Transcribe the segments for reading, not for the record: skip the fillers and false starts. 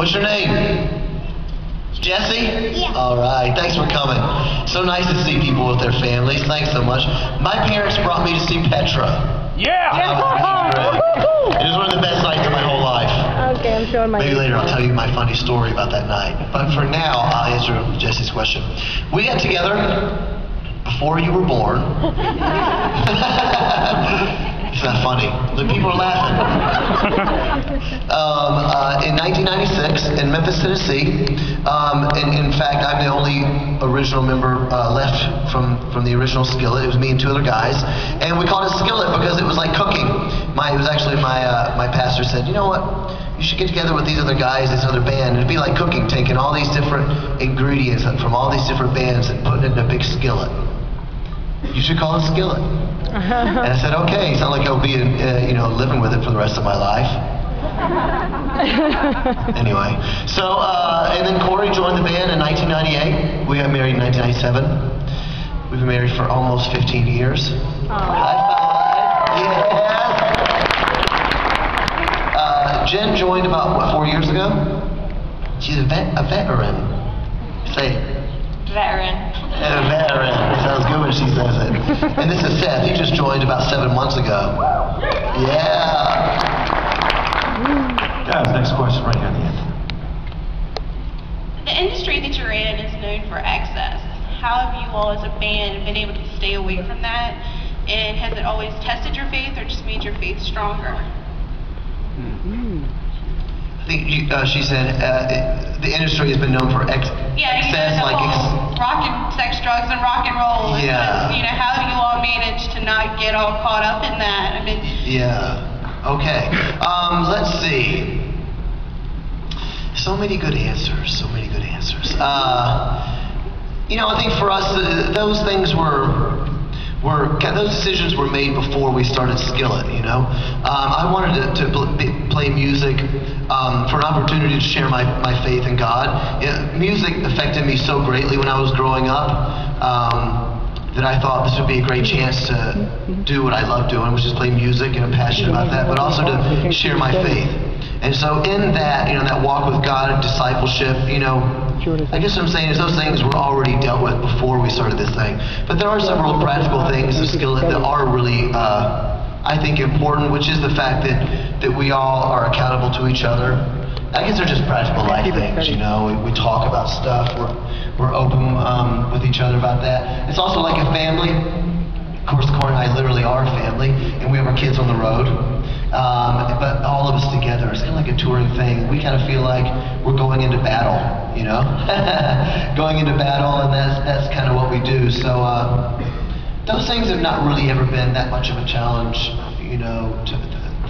What's your name? Jesse? Yeah. All right, thanks for coming. So nice to see people with their families. Thanks so much. My parents brought me to see Petra. Yeah! It was one of the best nights of my whole life. Okay, I'm showing my... Maybe later I'll tell you my funny story about that night. But for now, I'll answer Jesse's question. We got together before you were born. It's not funny. The people are laughing. In 1996 in Memphis, Tennessee. In fact, I'm the only original member left from the original Skillet. It was me and two other guys. And we called it Skillet because it was like cooking. It was actually my pastor said, you know what? You should get together with these other guys, this other band. It'd be like cooking, taking all these different ingredients from all these different bands and putting it in a big skillet. You should call it Skillet. And I said, okay. It's not like I'll be, living with it for the rest of my life. Anyway, so, and then Corey joined the band in 1998. We got married in 1997. We've been married for almost 15 years. High five. Yeah. Jen joined about, 4 years ago? She's a veteran. Say it. Veteran. A veteran. Sounds good when she says it. And this is Seth. He just joined about 7 months ago. Yeah. Guys, next question right here at the end. The industry that you're in is known for excess. How have you all as a band been able to stay away from that? And has it always tested your faith or just made your faith stronger? I think she said the industry has been known for excess, rock and sex, drugs, and rock and roll. Yeah. And, how have you all managed to not get all caught up in that? I mean. Yeah. Okay. Let's see. So many good answers. So many good answers. I think for us, those things those decisions were made before we started Skillet, I wanted to play music for an opportunity to share my faith in God. Music affected me so greatly when I was growing up that I thought this would be a great chance to do what I love doing, which is play music, and I'm passionate about that, but also to share my faith. And so in that, that walk with God and discipleship, I guess what I'm saying is those things were already dealt with before we started this thing. But there are several practical things of Skillet that are really, I think, important, which is the fact that we all are accountable to each other. I guess they're just practical life things, We talk about stuff. We're open with each other about that. It's also like a family. Of course, Corey and I literally are a family, and we have our kids on the road. But all of us together, it's kind of like a touring thing. We kind of feel like we're going into battle, going into battle, and that's kind of what we do. So those things have not really ever been that much of a challenge,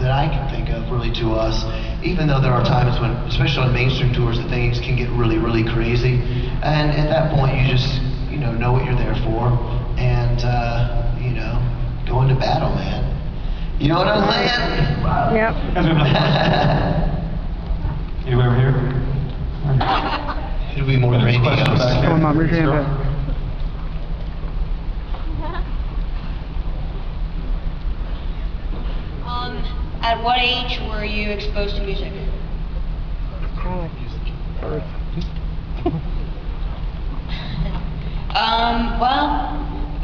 that I can think of really to us. Even though there are times when, especially on mainstream tours, that things can get really, really crazy. And at that point, you just, know what you're there for, and go into battle, man. You know what I'm saying? Yep. Anybody over here? It'll be more rainy. At what age were you exposed to music? Well,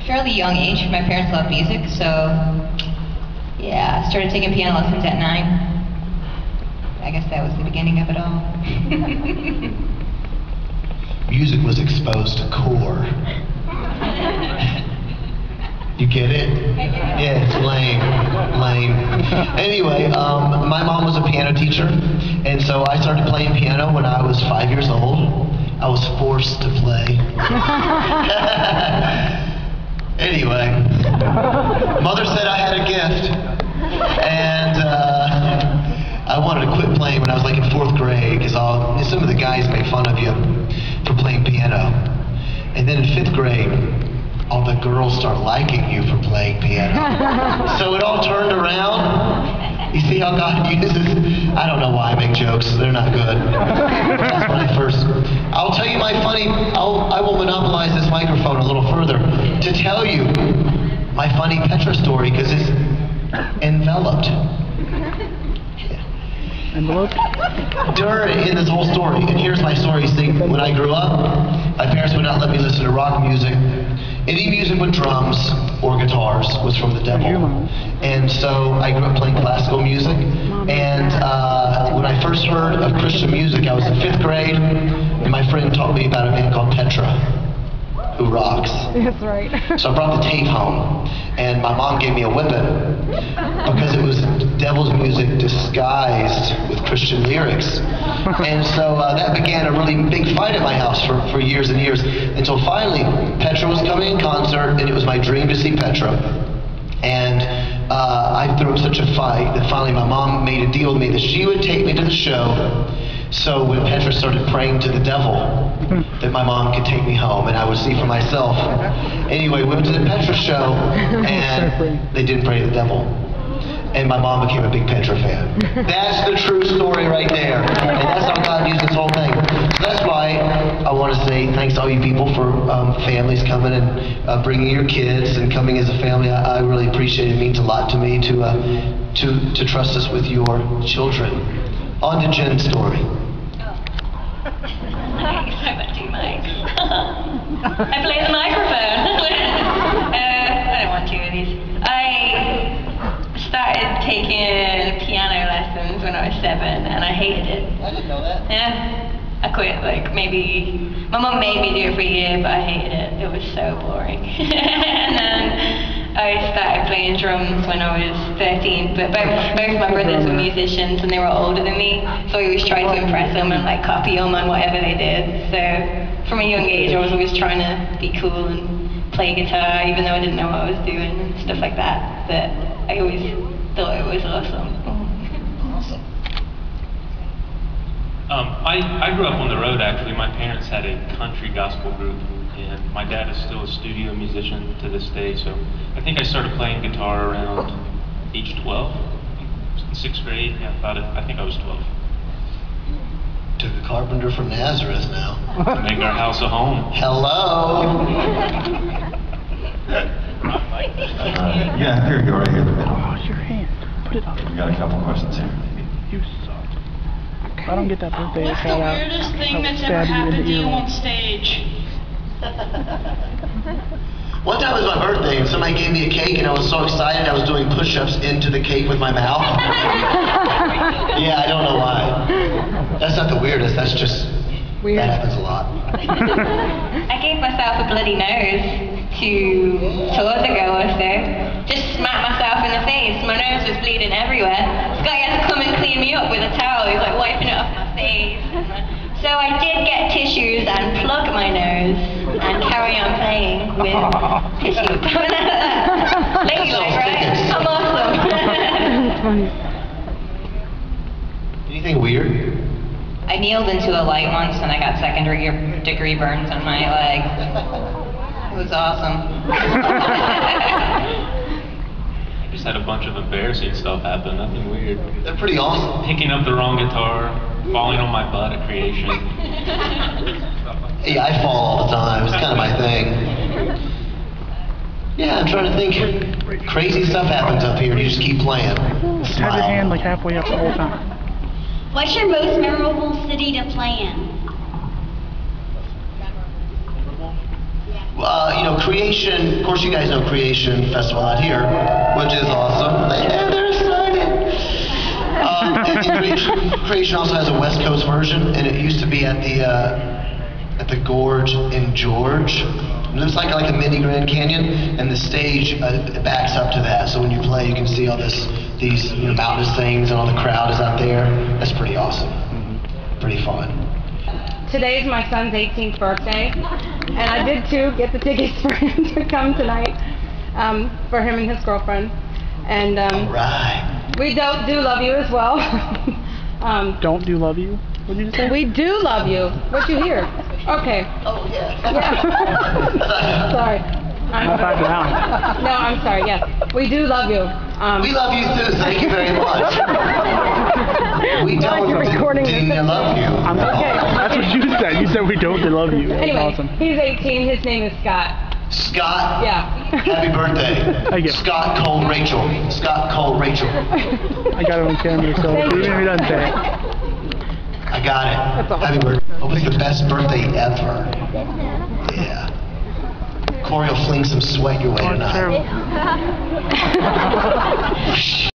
fairly young age. My parents loved music, so yeah, I started taking piano lessons at 9. I guess that was the beginning of it all. Music was exposed to core. You get it? Yeah, it's lame. Anyway, my mom was a piano teacher, and so I started playing piano when I was 5 years old. I was forced to play. Anyway, mother said I had a gift, and I wanted to quit playing when I was like in 4th grade, because some of the guys make fun of you for playing piano. And then in 5th grade, all the girls start liking you for playing piano. So it all turned around. You see how God uses, I don't know why I make jokes, they're not good. That's when I'll tell you I will monopolize this microphone a little further to tell you my funny Petra story, because it's enveloped. envelope? In this whole story, and here's my story. See, when I grew up, my parents would not let me listen to rock music. Any music with drums or guitars was from the devil. And so I grew up playing classical music. And when I first heard of Christian music, I was in 5th grade, and my friend taught me about a man called Petra, who rocks. That's right. So I brought the tape home, and my mom gave me a whipping because it was devil's music disguised with Christian lyrics. And so that began a really big fight at my house for years and years, until finally Petra was coming in concert, and it was my dream to see Petra. And I threw up such a fight that finally my mom made a deal with me that she would take me to the show. So when Petra started praying to the devil, that my mom could take me home and I would see for myself. Anyway, we went to the Petra show, and they didn't pray to the devil. And my mom became a big Petra fan. That's the true story right there. And that's how God used this whole thing. So that's why I want to say thanks to all you people for families coming and bringing your kids and coming as a family. I really appreciate it. It means a lot to me to trust us with your children. On to Jen's story. Thanks so much, Mike. I play the microphone. I don't want two of these. I started taking piano lessons when I was 7, and I hated it. I didn't know that. Yeah. I quit, like, maybe, my mom made me do it for a year, but I hated it. It was so boring. And then I started playing drums when I was 13, but both my brothers were musicians and they were older than me, so I always tried to impress them and like copy them on whatever they did. So from a young age, I was always trying to be cool and play guitar, even though I didn't know what I was doing and stuff like that. But I always thought it was awesome. I grew up on the road, actually. My parents had a country gospel group, and my dad is still a studio musician to this day, so I think I started playing guitar around age 12, in 6th grade, yeah, I think I was 12. Took a carpenter from Nazareth now. To make our house a home. Hello! Yeah, here you go, right here in the middle. Oh, it's your hand. Put it up. We got a couple questions here. You suck. I don't get that birthday What's the shout out. weirdest thing I'll that's stab ever you in happened the to you ear. on stage? One time it was my birthday, and somebody gave me a cake, and I was so excited I was doing push-ups into the cake with my mouth. Yeah, I don't know why. That's not the weirdest, that's just, Weird. that happens a lot. I gave myself a bloody nose 2 tours ago or so. Just smacked myself in the face. My nose was bleeding everywhere. This guy had to come and clean me up with a towel. He was like wiping it off my face. So I did get tissues and plug my nose and carry on playing with tissue. Ladylike, right? I'm awesome. That's funny. Anything weird? I kneeled into a light once and I got 2nd-degree burns on my leg. It was awesome. I just had a bunch of embarrassing stuff happen, nothing weird. They're pretty awesome. Picking up the wrong guitar, falling on my butt at creation. Yeah, I fall all the time, it's kind of my thing. Yeah, I'm trying to think. Crazy stuff happens up here, and you just keep playing. Just have your hand like halfway up the whole time. What's your most memorable city to play in? Creation, of course you guys know Creation Festival out here, which is awesome. Yeah, they're excited. Creation also has a West Coast version, and it used to be at the Gorge in George. It looks like a mini Grand Canyon, and the stage backs up to that. So when you play, you can see all these mountainous things, and all the crowd is out there. That's pretty awesome. Pretty fun. Today's my son's 18th birthday, and I did too get the tickets for him to come tonight, for him and his girlfriend. And All right. we do love you as well. Don't do love you? What did you say? We do love you. What you hear? Okay. Oh yeah. Yeah. Sorry. Not back down. No, I'm sorry. Yes, we do love you. We love you too. Thank you very much. We don't you're recording this. love you. That's what you said. You said we don't love you. That's Anyway, awesome. he's 18. His name is Scott. Scott, Yeah. happy birthday. Thank you. Scott called Rachel. Scott called Rachel. I got it on camera, so even if he doesn't say it. I got it. That's awesome. Happy birthday. Hope it's the best birthday ever. Yeah. Corey will fling some sweat your way Oh, tonight. terrible.